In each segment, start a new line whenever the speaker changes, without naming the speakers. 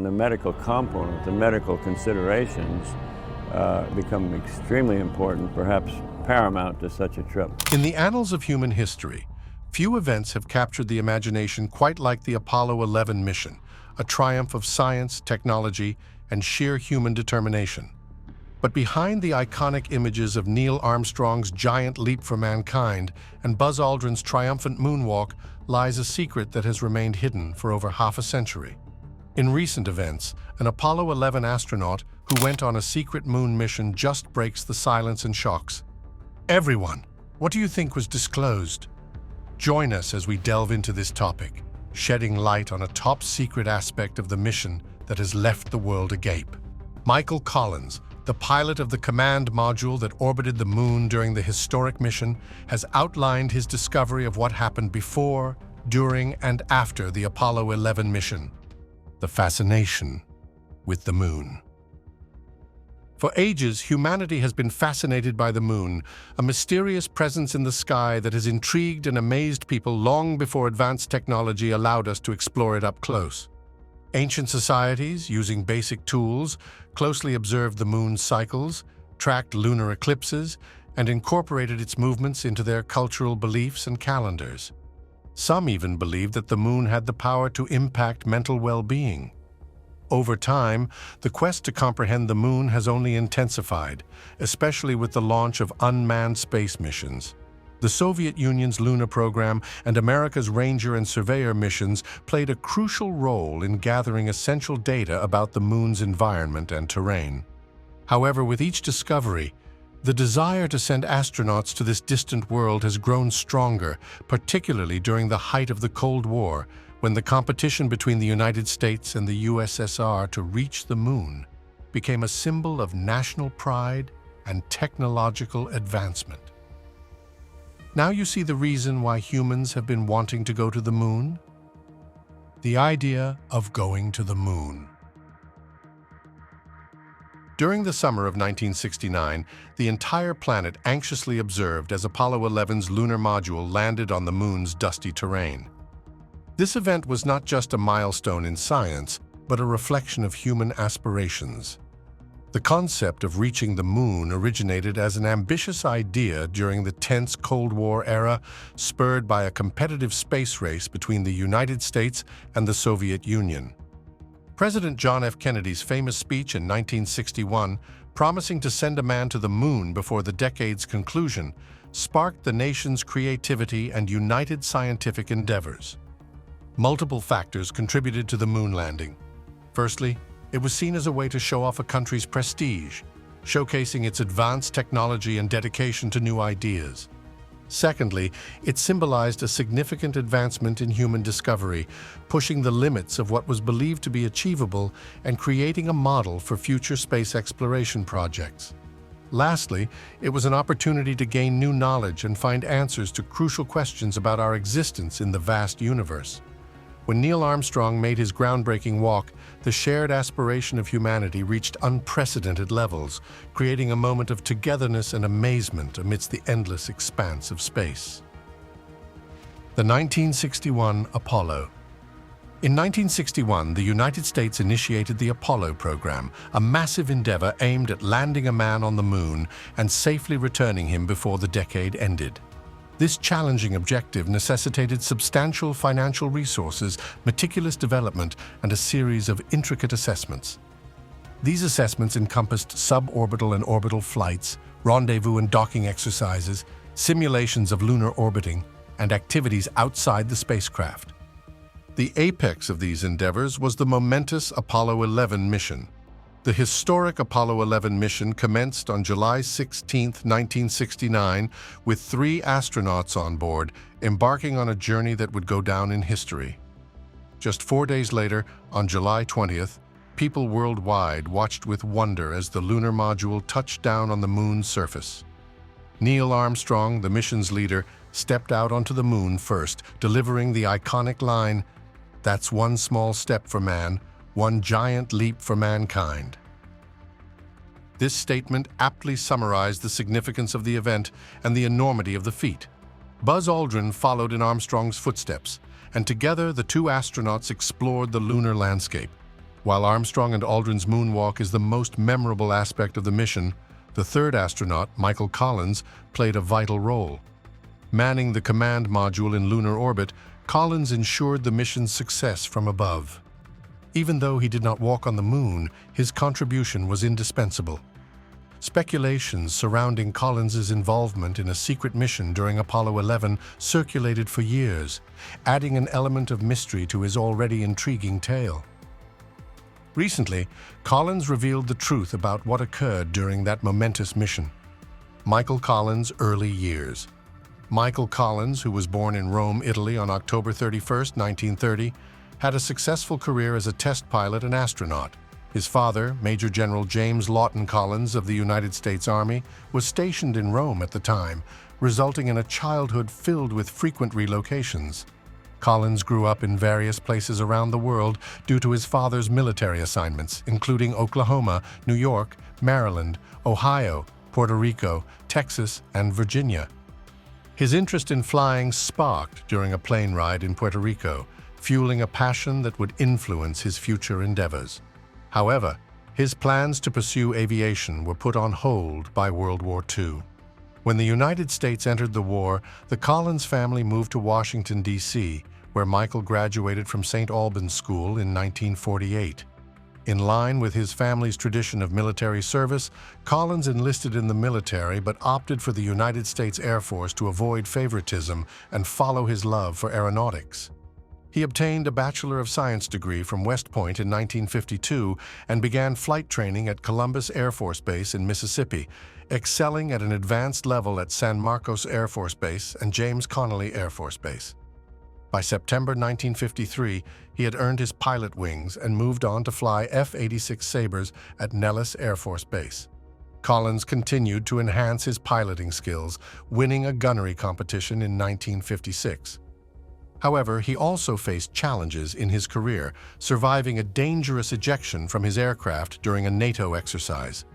And the medical component, the medical considerations become extremely important, perhaps paramount to such a trip.
In the annals of human history, few events have captured the imagination quite like the Apollo 11 mission, a triumph of science, technology, and sheer human determination. But behind the iconic images of Neil Armstrong's giant leap for mankind and Buzz Aldrin's triumphant moonwalk lies a secret that has remained hidden for over half a century. In recent events, an Apollo 11 astronaut who went on a secret moon mission just breaks the silence and shocks. Everyone, what do you think was disclosed? Join us as we delve into this topic, shedding light on a top-secret aspect of the mission that has left the world agape. Michael Collins, the pilot of the command module that orbited the moon during the historic mission, has outlined his discovery of what happened before, during, and after the Apollo 11 mission. The fascination with the moon. For ages, humanity has been fascinated by the moon, a mysterious presence in the sky that has intrigued and amazed people long before advanced technology allowed us to explore it up close. Ancient societies, using basic tools, closely observed the moon's cycles, tracked lunar eclipses, and incorporated its movements into their cultural beliefs and calendars. Some even believed that the moon had the power to impact mental well-being. Over time, the quest to comprehend the moon has only intensified, especially with the launch of unmanned space missions. The Soviet Union's lunar program and America's Ranger and Surveyor missions played a crucial role in gathering essential data about the moon's environment and terrain. However, with each discovery, the desire to send astronauts to this distant world has grown stronger, particularly during the height of the Cold War, when the competition between the United States and the USSR to reach the moon became a symbol of national pride and technological advancement. Now you see the reason why humans have been wanting to go to the moon? The idea of going to the moon. During the summer of 1969, the entire planet anxiously observed as Apollo 11's lunar module landed on the moon's dusty terrain. This event was not just a milestone in science, but a reflection of human aspirations. The concept of reaching the moon originated as an ambitious idea during the tense Cold War era, spurred by a competitive space race between the United States and the Soviet Union. President John F. Kennedy's famous speech in 1961, promising to send a man to the moon before the decade's conclusion, sparked the nation's creativity and united scientific endeavors. Multiple factors contributed to the moon landing. Firstly, it was seen as a way to show off a country's prestige, showcasing its advanced technology and dedication to new ideas. Secondly, it symbolized a significant advancement in human discovery, pushing the limits of what was believed to be achievable and creating a model for future space exploration projects. Lastly, it was an opportunity to gain new knowledge and find answers to crucial questions about our existence in the vast universe. When Neil Armstrong made his groundbreaking walk, the shared aspiration of humanity reached unprecedented levels, creating a moment of togetherness and amazement amidst the endless expanse of space. The 1961 Apollo. In 1961, the United States initiated the Apollo program, a massive endeavor aimed at landing a man on the moon and safely returning him before the decade ended. This challenging objective necessitated substantial financial resources, meticulous development, and a series of intricate assessments. These assessments encompassed suborbital and orbital flights, rendezvous and docking exercises, simulations of lunar orbiting, and activities outside the spacecraft. The apex of these endeavors was the momentous Apollo 11 mission. The historic Apollo 11 mission commenced on July 16, 1969, with 3 astronauts on board, embarking on a journey that would go down in history. Just 4 days later, on July 20th, people worldwide watched with wonder as the lunar module touched down on the moon's surface. Neil Armstrong, the mission's leader, stepped out onto the moon first, delivering the iconic line, "That's one small step for man, one giant leap for mankind." This statement aptly summarized the significance of the event and the enormity of the feat. Buzz Aldrin followed in Armstrong's footsteps, and together the 2 astronauts explored the lunar landscape. While Armstrong and Aldrin's moonwalk is the most memorable aspect of the mission, the third astronaut, Michael Collins, played a vital role. Manning the command module in lunar orbit, Collins ensured the mission's success from above. Even though he did not walk on the moon, his contribution was indispensable. Speculations surrounding Collins's involvement in a secret mission during Apollo 11 circulated for years, adding an element of mystery to his already intriguing tale. Recently, Collins revealed the truth about what occurred during that momentous mission. Michael Collins' early years. Michael Collins, who was born in Rome, Italy on October 31, 1930, had a successful career as a test pilot and astronaut. His father, Major General James Lawton Collins of the United States Army, was stationed in Rome at the time, resulting in a childhood filled with frequent relocations. Collins grew up in various places around the world due to his father's military assignments, including Oklahoma, New York, Maryland, Ohio, Puerto Rico, Texas, and Virginia. His interest in flying sparked during a plane ride in Puerto Rico, fueling a passion that would influence his future endeavors. However, his plans to pursue aviation were put on hold by World War II. When the United States entered the war, the Collins family moved to Washington, D.C., where Michael graduated from St. Albans School in 1948. In line with his family's tradition of military service, Collins enlisted in the military but opted for the United States Air Force to avoid favoritism and follow his love for aeronautics. He obtained a Bachelor of Science degree from West Point in 1952 and began flight training at Columbus Air Force Base in Mississippi, excelling at an advanced level at San Marcos Air Force Base and James Connolly Air Force Base. By September 1953, he had earned his pilot wings and moved on to fly F-86 Sabres at Nellis Air Force Base. Collins continued to enhance his piloting skills, winning a gunnery competition in 1956. However, he also faced challenges in his career, surviving a dangerous ejection from his aircraft during a NATO exercise.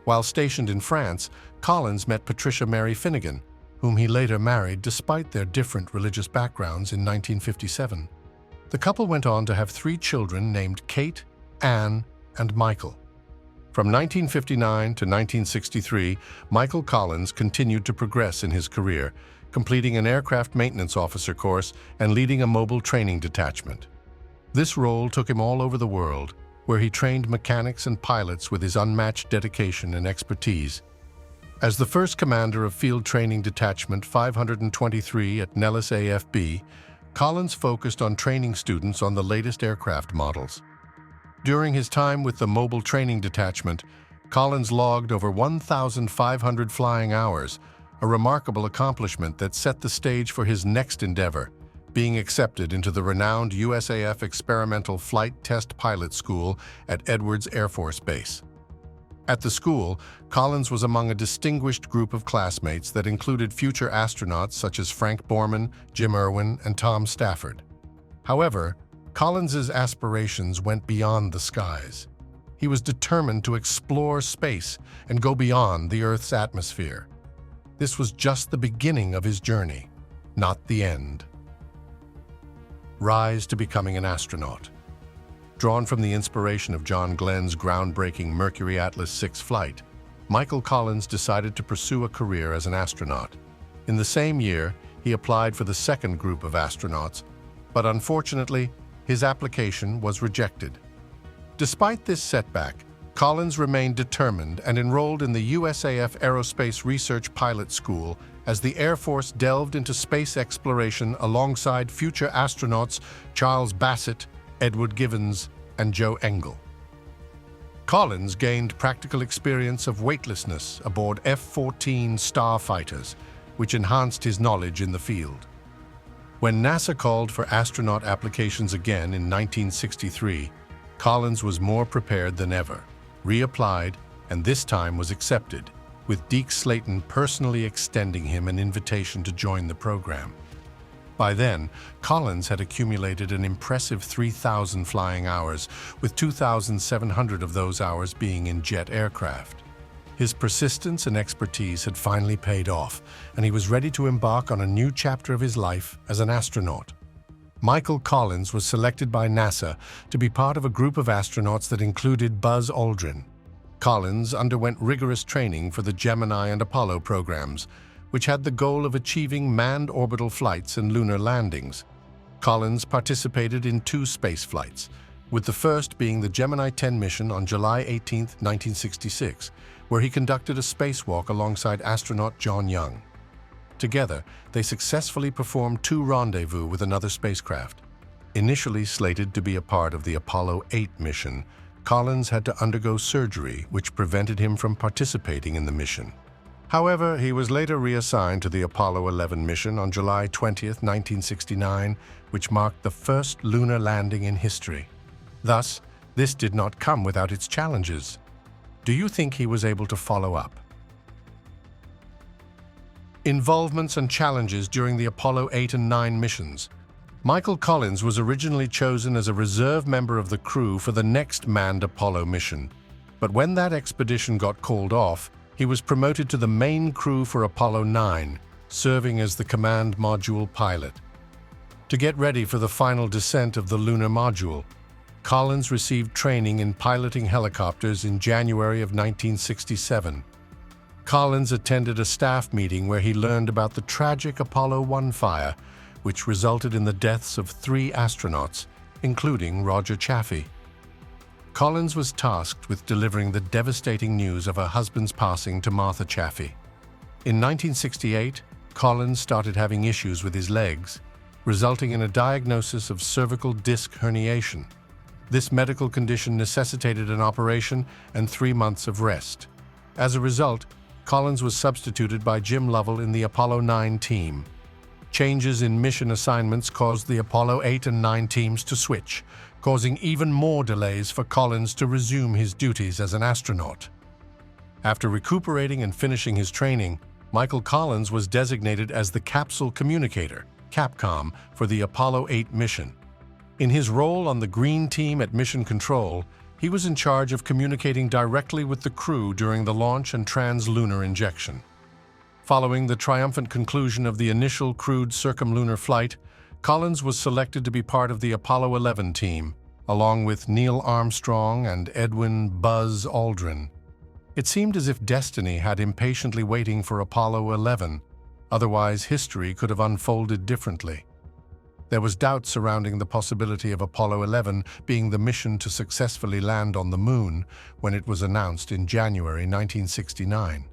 While stationed in France, Collins met Patricia Mary Finnegan, whom he later married despite their different religious backgrounds in 1957. The couple went on to have 3 children named Kate, Anne, and Michael. From 1959 to 1963, Michael Collins continued to progress in his career, completing an aircraft maintenance officer course and leading a mobile training detachment. This role took him all over the world, where he trained mechanics and pilots with his unmatched dedication and expertise. As the first commander of Field Training Detachment 523 at Nellis AFB, Collins focused on training students on the latest aircraft models. During his time with the Mobile Training Detachment, Collins logged over 1,500 flying hours, a remarkable accomplishment that set the stage for his next endeavor, being accepted into the renowned USAF Experimental Flight Test Pilot School at Edwards Air Force Base. At the school, Collins was among a distinguished group of classmates that included future astronauts such as Frank Borman, Jim Irwin, and Tom Stafford. However, Collins's aspirations went beyond the skies. He was determined to explore space and go beyond the Earth's atmosphere. This was just the beginning of his journey, not the end. Rise to becoming an astronaut. Drawn from the inspiration of John Glenn's groundbreaking Mercury Atlas 6 flight, Michael Collins decided to pursue a career as an astronaut. In the same year, he applied for the second group of astronauts, but unfortunately, his application was rejected. Despite this setback, Collins remained determined and enrolled in the USAF Aerospace Research Pilot School as the Air Force delved into space exploration alongside future astronauts Charles Bassett, Edward Givens, and Joe Engle. Collins gained practical experience of weightlessness aboard F-14 starfighters, which enhanced his knowledge in the field. When NASA called for astronaut applications again in 1963, Collins was more prepared than ever, reapplied, and this time was accepted, with Deke Slayton personally extending him an invitation to join the program. By then, Collins had accumulated an impressive 3,000 flying hours, with 2,700 of those hours being in jet aircraft. His persistence and expertise had finally paid off, and he was ready to embark on a new chapter of his life as an astronaut. Michael Collins was selected by NASA to be part of a group of astronauts that included Buzz Aldrin. Collins underwent rigorous training for the Gemini and Apollo programs, which had the goal of achieving manned orbital flights and lunar landings. Collins participated in 2 space flights, with the first being the Gemini 10 mission on July 18, 1966, where he conducted a spacewalk alongside astronaut John Young. Together, they successfully performed 2 rendezvous with another spacecraft. Initially slated to be a part of the Apollo 8 mission, Collins had to undergo surgery which prevented him from participating in the mission. However, he was later reassigned to the Apollo 11 mission on July 20, 1969, which marked the first lunar landing in history. Thus, this did not come without its challenges. Do you think he was able to follow up? Involvements and challenges during the Apollo 8 and 9 missions. Michael Collins was originally chosen as a reserve member of the crew for the next manned Apollo mission. But when that expedition got called off, he was promoted to the main crew for Apollo 9, serving as the command module pilot. To get ready for the final descent of the lunar module, Collins received training in piloting helicopters in January of 1967. Collins attended a staff meeting where he learned about the tragic Apollo 1 fire, which resulted in the deaths of 3 astronauts, including Roger Chaffee. Collins was tasked with delivering the devastating news of her husband's passing to Martha Chaffee. In 1968, Collins started having issues with his legs, resulting in a diagnosis of cervical disc herniation. This medical condition necessitated an operation and 3 months of rest. As a result, Collins was substituted by Jim Lovell in the Apollo 9 team. Changes in mission assignments caused the Apollo 8 and 9 teams to switch, causing even more delays for Collins to resume his duties as an astronaut. After recuperating and finishing his training, Michael Collins was designated as the Capsule Communicator, CAPCOM, for the Apollo 8 mission. In his role on the Green Team at Mission Control, he was in charge of communicating directly with the crew during the launch and trans-lunar injection. Following the triumphant conclusion of the initial crewed circumlunar flight, Collins was selected to be part of the Apollo 11 team, along with Neil Armstrong and Edwin "Buzz" Aldrin. It seemed as if destiny had impatiently waiting for Apollo 11, otherwise history could have unfolded differently. There was doubt surrounding the possibility of Apollo 11 being the mission to successfully land on the Moon when it was announced in January 1969.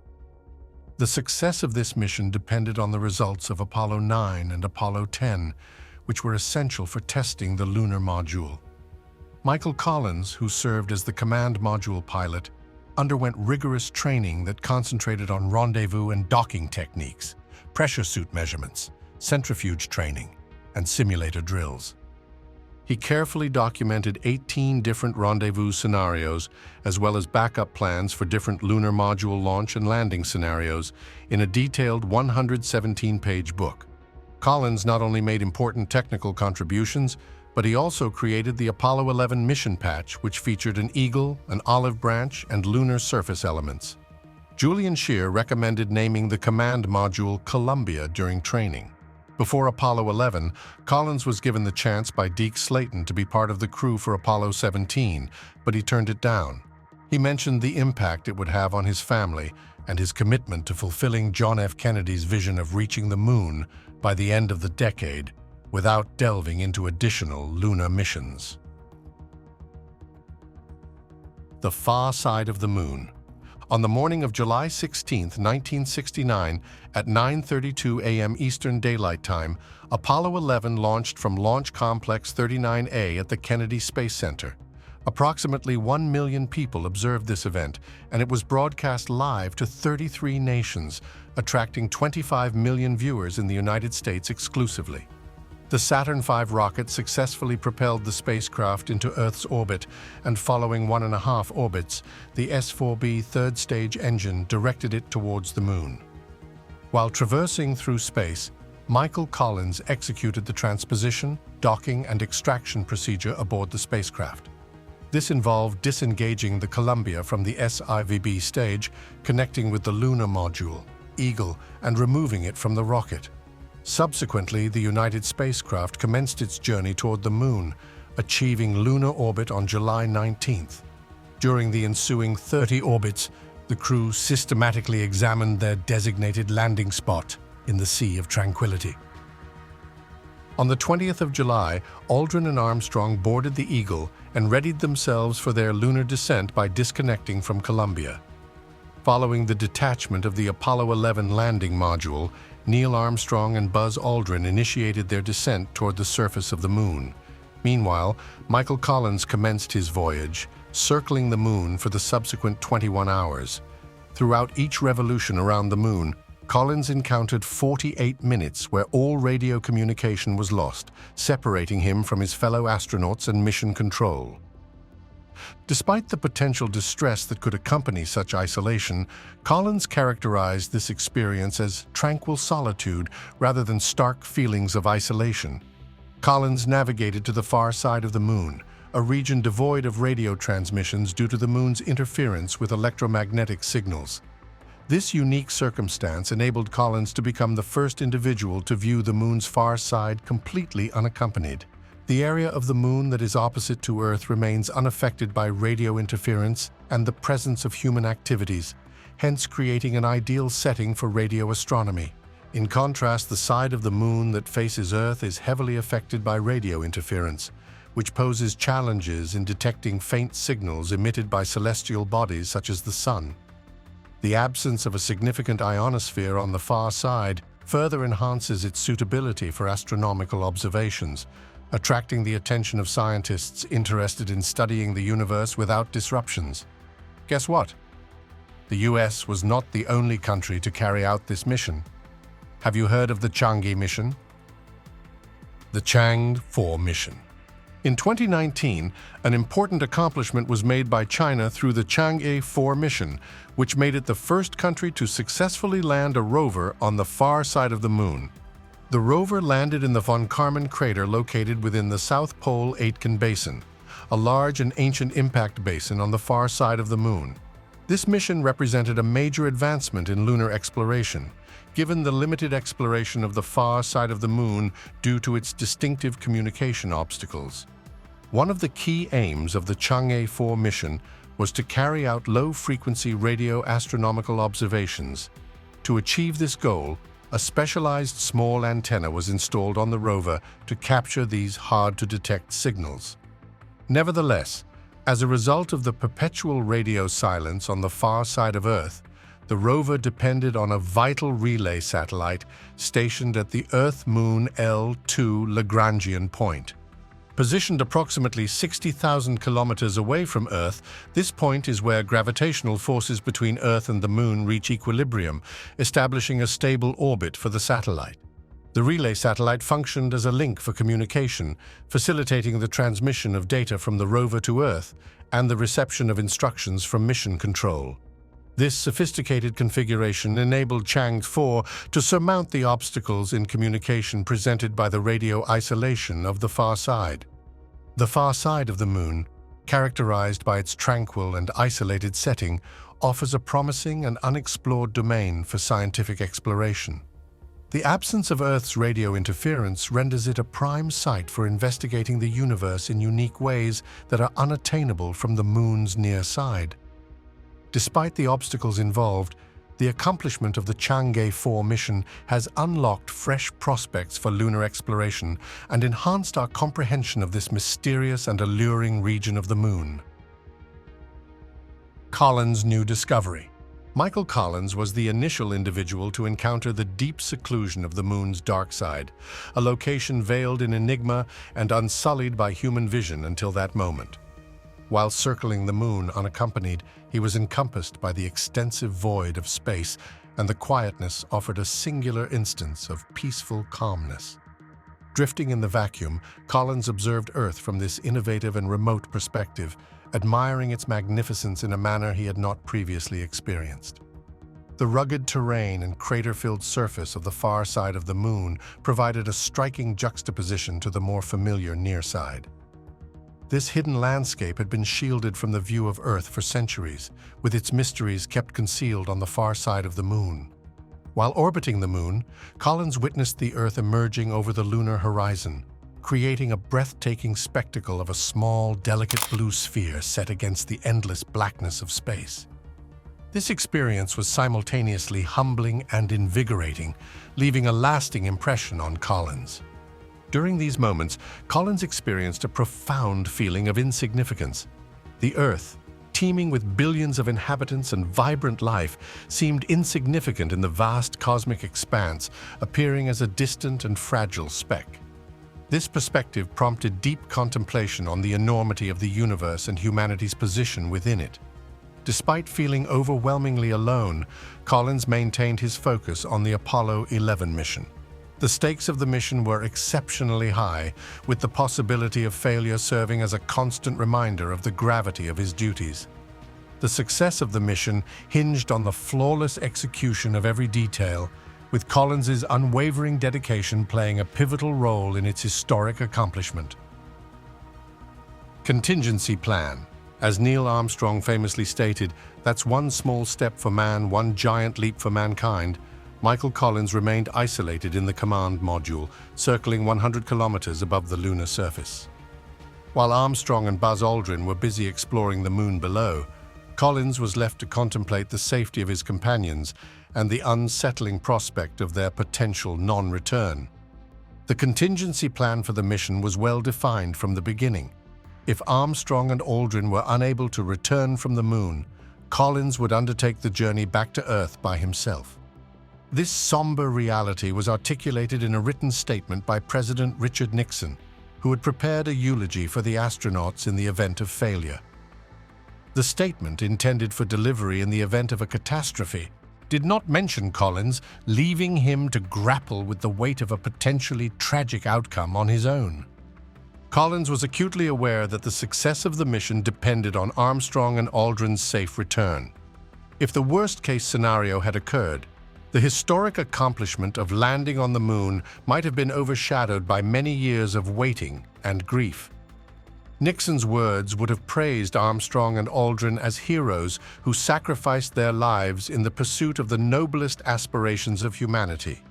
The success of this mission depended on the results of Apollo 9 and Apollo 10, which were essential for testing the lunar module. Michael Collins, who served as the command module pilot, underwent rigorous training that concentrated on rendezvous and docking techniques, pressure suit measurements, centrifuge training, and simulator drills. He carefully documented 18 different rendezvous scenarios, as well as backup plans for different lunar module launch and landing scenarios, in a detailed 117-page book. Collins not only made important technical contributions, but he also created the Apollo 11 mission patch, which featured an eagle, an olive branch, and lunar surface elements. Julian Scheer recommended naming the command module Columbia during training. Before Apollo 11, Collins was given the chance by Deke Slayton to be part of the crew for Apollo 17, but he turned it down. He mentioned the impact it would have on his family and his commitment to fulfilling John F. Kennedy's vision of reaching the Moon by the end of the decade without delving into additional lunar missions. The far side of the Moon. On the morning of July 16, 1969, at 9:32 a.m. Eastern Daylight Time, Apollo 11 launched from Launch Complex 39A at the Kennedy Space Center. Approximately 1 million people observed this event, and it was broadcast live to 33 nations, attracting 25 million viewers in the United States exclusively. The Saturn V rocket successfully propelled the spacecraft into Earth's orbit, and following 1.5 orbits, the S-4B third-stage engine directed it towards the Moon. While traversing through space, Michael Collins executed the transposition, docking, and extraction procedure aboard the spacecraft. This involved disengaging the Columbia from the SIVB stage, connecting with the lunar module, Eagle, and removing it from the rocket. Subsequently, the United spacecraft commenced its journey toward the Moon, achieving lunar orbit on July 19th. During the ensuing 30 orbits, the crew systematically examined their designated landing spot in the Sea of Tranquility. On the 20th of July, Aldrin and Armstrong boarded the Eagle and readied themselves for their lunar descent by disconnecting from Columbia. Following the detachment of the Apollo 11 landing module, Neil Armstrong and Buzz Aldrin initiated their descent toward the surface of the Moon. Meanwhile, Michael Collins commenced his voyage, circling the Moon for the subsequent 21 hours. Throughout each revolution around the Moon, Collins encountered 48 minutes where all radio communication was lost, separating him from his fellow astronauts and mission control. Despite the potential distress that could accompany such isolation, Collins characterized this experience as tranquil solitude rather than stark feelings of isolation. Collins navigated to the far side of the Moon, a region devoid of radio transmissions due to the Moon's interference with electromagnetic signals. This unique circumstance enabled Collins to become the first individual to view the Moon's far side completely unaccompanied. The area of the Moon that is opposite to Earth remains unaffected by radio interference and the presence of human activities, hence creating an ideal setting for radio astronomy. In contrast, the side of the Moon that faces Earth is heavily affected by radio interference, which poses challenges in detecting faint signals emitted by celestial bodies such as the Sun. The absence of a significant ionosphere on the far side further enhances its suitability for astronomical observations, attracting the attention of scientists interested in studying the universe without disruptions. Guess what? The US was not the only country to carry out this mission. Have you heard of the Chang'e mission? The Chang'e 4 mission. In 2019, an important accomplishment was made by China through the Chang'e 4 mission, which made it the first country to successfully land a rover on the far side of the Moon. The rover landed in the von Karman crater located within the South Pole Aitken Basin, a large and ancient impact basin on the far side of the Moon. This mission represented a major advancement in lunar exploration, given the limited exploration of the far side of the Moon due to its distinctive communication obstacles. One of the key aims of the Chang'e 4 mission was to carry out low-frequency radio astronomical observations. To achieve this goal, a specialized small antenna was installed on the rover to capture these hard-to-detect signals. Nevertheless, as a result of the perpetual radio silence on the far side of Earth, the rover depended on a vital relay satellite stationed at the Earth-Moon L2 Lagrangian point. Positioned approximately 60,000 kilometers away from Earth, this point is where gravitational forces between Earth and the Moon reach equilibrium, establishing a stable orbit for the satellite. The relay satellite functioned as a link for communication, facilitating the transmission of data from the rover to Earth and the reception of instructions from mission control. This sophisticated configuration enabled Chang'e 4 to surmount the obstacles in communication presented by the radio isolation of the far side. The far side of the Moon, characterized by its tranquil and isolated setting, offers a promising and unexplored domain for scientific exploration. The absence of Earth's radio interference renders it a prime site for investigating the universe in unique ways that are unattainable from the Moon's near side. Despite the obstacles involved, the accomplishment of the Chang'e 4 mission has unlocked fresh prospects for lunar exploration and enhanced our comprehension of this mysterious and alluring region of the Moon. Collins' new discovery. Michael Collins was the initial individual to encounter the deep seclusion of the Moon's dark side, a location veiled in enigma and unsullied by human vision until that moment. While circling the Moon unaccompanied, he was encompassed by the extensive void of space, and the quietness offered a singular instance of peaceful calmness. Drifting in the vacuum, Collins observed Earth from this innovative and remote perspective, admiring its magnificence in a manner he had not previously experienced. The rugged terrain and crater-filled surface of the far side of the Moon provided a striking juxtaposition to the more familiar near side. This hidden landscape had been shielded from the view of Earth for centuries, with its mysteries kept concealed on the far side of the Moon. While orbiting the moon, Collins witnessed the Earth emerging over the lunar horizon, creating a breathtaking spectacle of a small, delicate blue sphere set against the endless blackness of space. This experience was simultaneously humbling and invigorating, leaving a lasting impression on Collins. During these moments, Collins experienced a profound feeling of insignificance. The Earth, teeming with billions of inhabitants and vibrant life, seemed insignificant in the vast cosmic expanse, appearing as a distant and fragile speck. This perspective prompted deep contemplation on the enormity of the universe and humanity's position within it. Despite feeling overwhelmingly alone, Collins maintained his focus on the Apollo 11 mission. The stakes of the mission were exceptionally high, with the possibility of failure serving as a constant reminder of the gravity of his duties. The success of the mission hinged on the flawless execution of every detail, with Collins's unwavering dedication playing a pivotal role in its historic accomplishment. Contingency plan. As Neil Armstrong famously stated, "That's one small step for man, one giant leap for mankind." Michael Collins remained isolated in the command module, circling 100 kilometers above the lunar surface. While Armstrong and Buzz Aldrin were busy exploring the moon below, Collins was left to contemplate the safety of his companions and the unsettling prospect of their potential non-return. The contingency plan for the mission was well defined from the beginning. If Armstrong and Aldrin were unable to return from the moon, Collins would undertake the journey back to Earth by himself. This somber reality was articulated in a written statement by President Richard Nixon, who had prepared a eulogy for the astronauts in the event of failure. The statement, intended for delivery in the event of a catastrophe, did not mention Collins, leaving him to grapple with the weight of a potentially tragic outcome on his own. Collins was acutely aware that the success of the mission depended on Armstrong and Aldrin's safe return. If the worst-case scenario had occurred, the historic accomplishment of landing on the moon might have been overshadowed by many years of waiting and grief. Nixon's words would have praised Armstrong and Aldrin as heroes who sacrificed their lives in the pursuit of the noblest aspirations of humanity,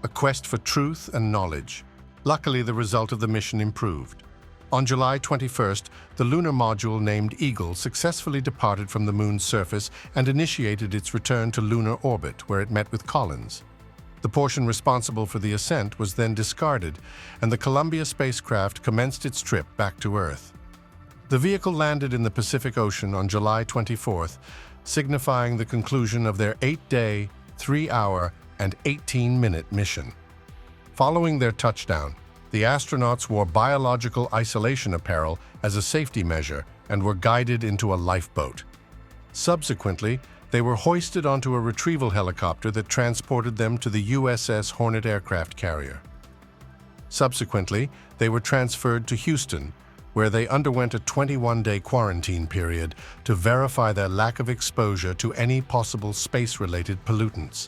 a quest for truth and knowledge. Luckily, the result of the mission improved. On July 21st, the lunar module named Eagle successfully departed from the moon's surface and initiated its return to lunar orbit, where it met with Collins. The portion responsible for the ascent was then discarded, and the Columbia spacecraft commenced its trip back to Earth. The vehicle landed in the Pacific Ocean on July 24th, signifying the conclusion of their 8-day, 3-hour, and 18-minute mission. Following their touchdown, the astronauts wore biological isolation apparel as a safety measure and were guided into a lifeboat. Subsequently, they were hoisted onto a retrieval helicopter that transported them to the USS Hornet aircraft carrier. Subsequently, they were transferred to Houston, where they underwent a 21-day quarantine period to verify their lack of exposure to any possible space-related pollutants.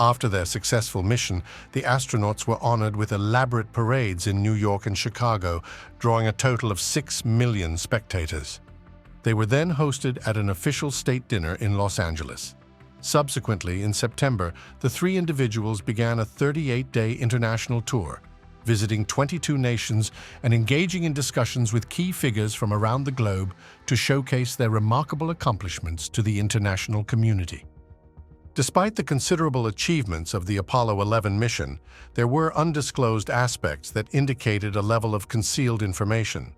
After their successful mission, the astronauts were honored with elaborate parades in New York and Chicago, drawing a total of 6 million spectators. They were then hosted at an official state dinner in Los Angeles. Subsequently, in September, the three individuals began a 38-day international tour, visiting 22 nations and engaging in discussions with key figures from around the globe to showcase their remarkable accomplishments to the international community. Despite the considerable achievements of the Apollo 11 mission, there were undisclosed aspects that indicated a level of concealed information.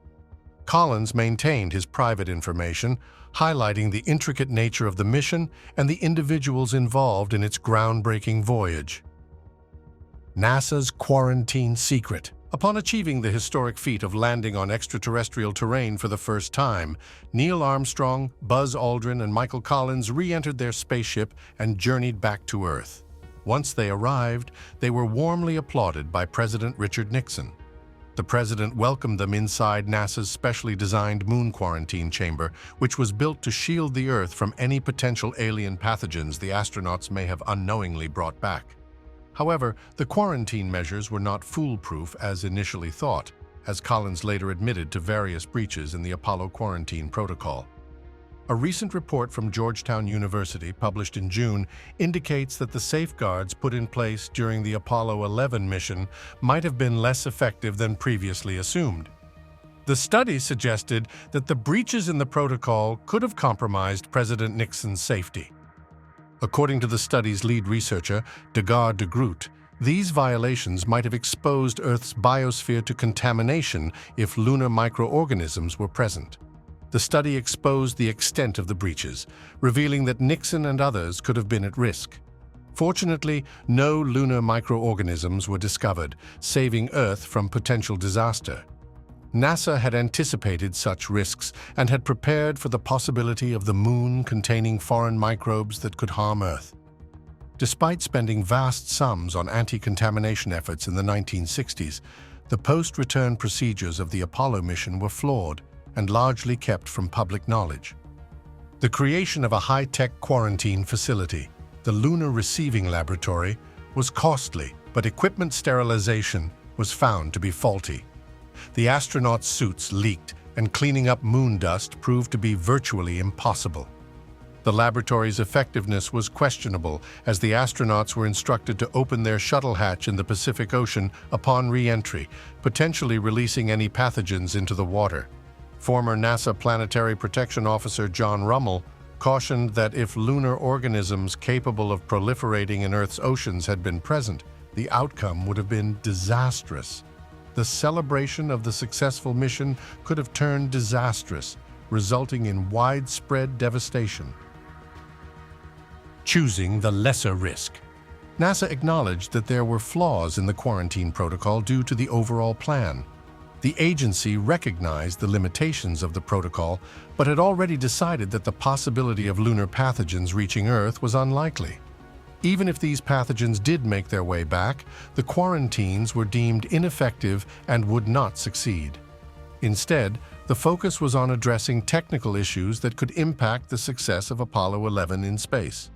Collins maintained his private information, highlighting the intricate nature of the mission and the individuals involved in its groundbreaking voyage. NASA's quarantine secret. Upon achieving the historic feat of landing on extraterrestrial terrain for the first time, Neil Armstrong, Buzz Aldrin, and Michael Collins re-entered their spaceship and journeyed back to Earth. Once they arrived, they were warmly applauded by President Richard Nixon. The president welcomed them inside NASA's specially designed moon quarantine chamber, which was built to shield the Earth from any potential alien pathogens the astronauts may have unknowingly brought back. However, the quarantine measures were not foolproof as initially thought, as Collins later admitted to various breaches in the Apollo quarantine protocol. A recent report from Georgetown University, published in June, indicates that the safeguards put in place during the Apollo 11 mission might have been less effective than previously assumed. The study suggested that the breaches in the protocol could have compromised President Nixon's safety. According to the study's lead researcher, Degar de Groot, these violations might have exposed Earth's biosphere to contamination if lunar microorganisms were present. The study exposed the extent of the breaches, revealing that Nixon and others could have been at risk. Fortunately, no lunar microorganisms were discovered, saving Earth from potential disaster. NASA had anticipated such risks and had prepared for the possibility of the moon containing foreign microbes that could harm Earth. Despite spending vast sums on anti-contamination efforts in the 1960s, the post-return procedures of the Apollo mission were flawed and largely kept from public knowledge. The creation of a high-tech quarantine facility, the Lunar Receiving Laboratory, was costly, but equipment sterilization was found to be faulty. The astronauts' suits leaked, and cleaning up moon dust proved to be virtually impossible. The laboratory's effectiveness was questionable, as the astronauts were instructed to open their shuttle hatch in the Pacific Ocean upon re-entry, potentially releasing any pathogens into the water. Former NASA Planetary Protection Officer John Rummel cautioned that if lunar organisms capable of proliferating in Earth's oceans had been present, the outcome would have been disastrous. The celebration of the successful mission could have turned disastrous, resulting in widespread devastation. Choosing the lesser risk. NASA acknowledged that there were flaws in the quarantine protocol due to the overall plan. The agency recognized the limitations of the protocol, but had already decided that the possibility of lunar pathogens reaching Earth was unlikely. Even if these pathogens did make their way back, the quarantines were deemed ineffective and would not succeed. Instead, the focus was on addressing technical issues that could impact the success of Apollo 11 in space.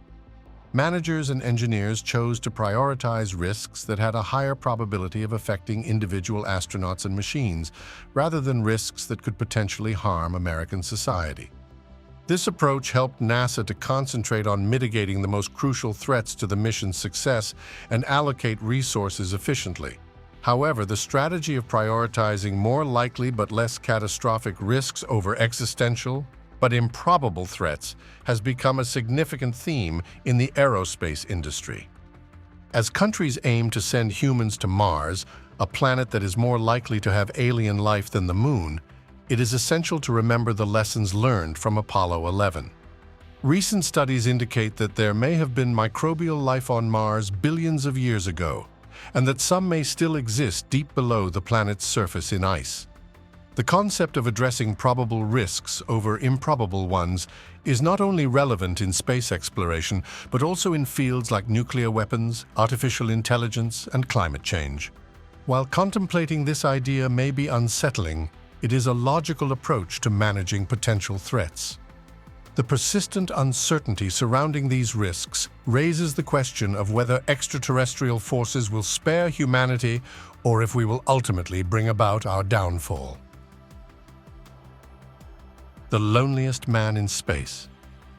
Managers and engineers chose to prioritize risks that had a higher probability of affecting individual astronauts and machines, rather than risks that could potentially harm American society. This approach helped NASA to concentrate on mitigating the most crucial threats to the mission's success and allocate resources efficiently. However, the strategy of prioritizing more likely but less catastrophic risks over existential but improbable threats has become a significant theme in the aerospace industry. As countries aim to send humans to Mars, a planet that is more likely to have alien life than the Moon, it is essential to remember the lessons learned from Apollo 11. Recent studies indicate that there may have been microbial life on Mars billions of years ago, and that some may still exist deep below the planet's surface in ice. The concept of addressing probable risks over improbable ones is not only relevant in space exploration, but also in fields like nuclear weapons, artificial intelligence, and climate change. While contemplating this idea may be unsettling, it is a logical approach to managing potential threats. The persistent uncertainty surrounding these risks raises the question of whether extraterrestrial forces will spare humanity or if we will ultimately bring about our downfall. The loneliest man in space.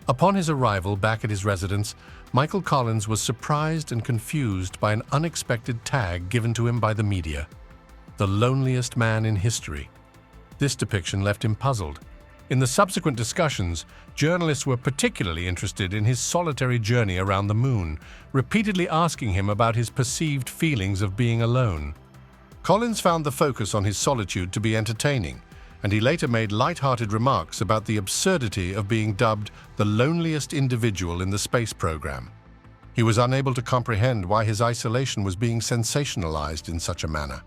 Upon his arrival back at his residence, Michael Collins was surprised and confused by an unexpected tag given to him by the media: the loneliest man in history. This depiction left him puzzled. In the subsequent discussions, journalists were particularly interested in his solitary journey around the moon, repeatedly asking him about his perceived feelings of being alone. Collins found the focus on his solitude to be entertaining, and he later made light-hearted remarks about the absurdity of being dubbed the loneliest individual in the space program. He was unable to comprehend why his isolation was being sensationalized in such a manner.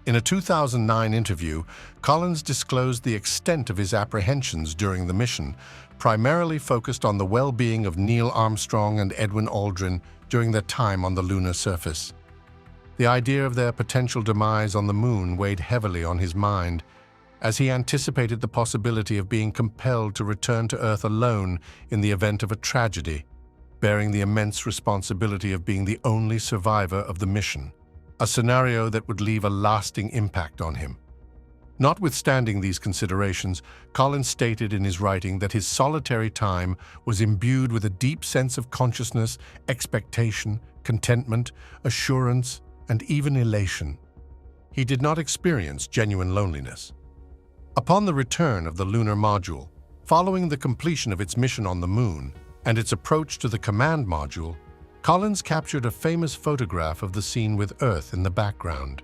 In a 2009 interview, Collins disclosed the extent of his apprehensions during the mission, primarily focused on the well-being of Neil Armstrong and Edwin Aldrin during their time on the lunar surface. The idea of their potential demise on the moon weighed heavily on his mind, as he anticipated the possibility of being compelled to return to Earth alone in the event of a tragedy, bearing the immense responsibility of being the only survivor of the mission, a scenario that would leave a lasting impact on him. Notwithstanding these considerations, Collins stated in his writing that his solitary time was imbued with a deep sense of consciousness, expectation, contentment, assurance, and even elation. He did not experience genuine loneliness. Upon the return of the lunar module, following the completion of its mission on the Moon and its approach to the command module, Collins captured a famous photograph of the scene with Earth in the background.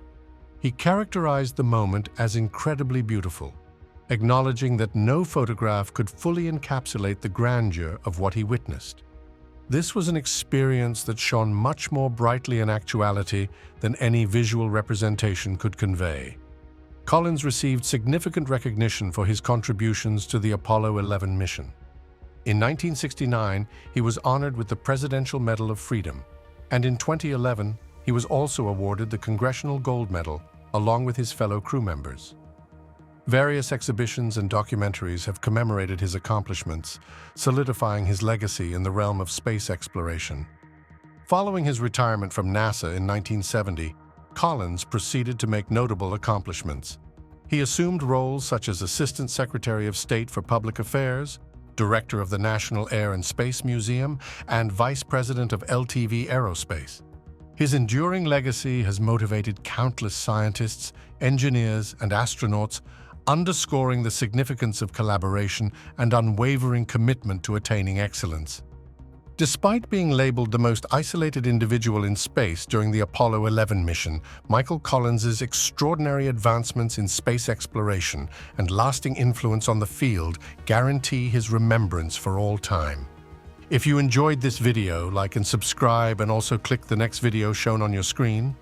He characterized the moment as incredibly beautiful, acknowledging that no photograph could fully encapsulate the grandeur of what he witnessed. This was an experience that shone much more brightly in actuality than any visual representation could convey. Collins received significant recognition for his contributions to the Apollo 11 mission. In 1969, he was honored with the Presidential Medal of Freedom, and in 2011, he was also awarded the Congressional Gold Medal, along with his fellow crew members. Various exhibitions and documentaries have commemorated his accomplishments, solidifying his legacy in the realm of space exploration. Following his retirement from NASA in 1970, Collins proceeded to make notable accomplishments. He assumed roles such as Assistant Secretary of State for Public Affairs, Director of the National Air and Space Museum, and Vice President of LTV Aerospace. His enduring legacy has motivated countless scientists, engineers, and astronauts, underscoring the significance of collaboration and unwavering commitment to attaining excellence. Despite being labeled the most isolated individual in space during the Apollo 11 mission, Michael Collins's extraordinary advancements in space exploration and lasting influence on the field guarantee his remembrance for all time. If you enjoyed this video, like and subscribe, and also click the next video shown on your screen.